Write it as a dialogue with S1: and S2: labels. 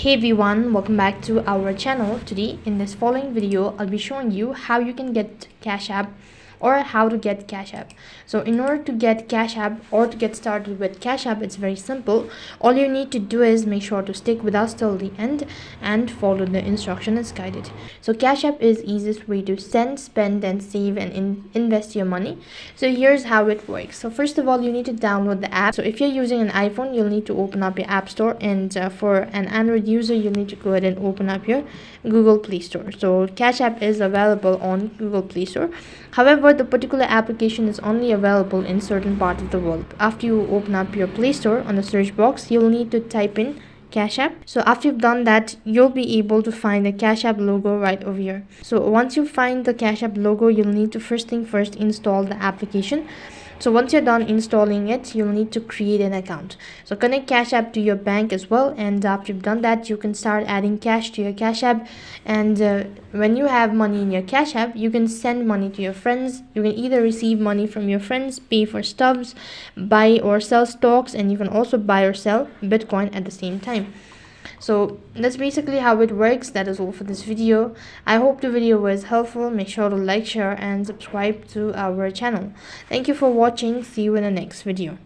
S1: Hey everyone, welcome back to our channel. Today in this following video I'll be showing you how you can get Cashapp or how to get Cashapp. So in order to get Cashapp or to get started with Cashapp, it's very simple. All you need to do is make sure to stick with us till the end and follow the instruction as guided. So Cashapp is easiest way to send, spend and save and invest your money. So here's how it works. So first of all, you need to download the app. So if you're using an iPhone, you'll need to open up your app store, and for an Android user, you'll need to go ahead and open up your Google Play Store. So Cashapp is available on Google Play Store. However, the particular application is only available in certain parts of the world. After you open up your Play Store, on the search box, you'll need to type in Cashapp. So after you've done that, you'll be able to find the Cashapp logo right over here. So once you find the Cashapp logo, you'll need to first install the application. So once you're done installing it, you'll need to create an account. So connect Cashapp to your bank as well, and after you've done that, you can start adding cash to your Cashapp. And when you have money in your Cashapp, you can send money to your friends. You can either receive money from your friends, pay for stuffs, buy or sell stocks, and you can also buy or sell Bitcoin at the same time. So that's basically how it works. That is all for this video. I hope the video was helpful. Make sure to like, share and subscribe to our channel. Thank you for watching. See you in the next video.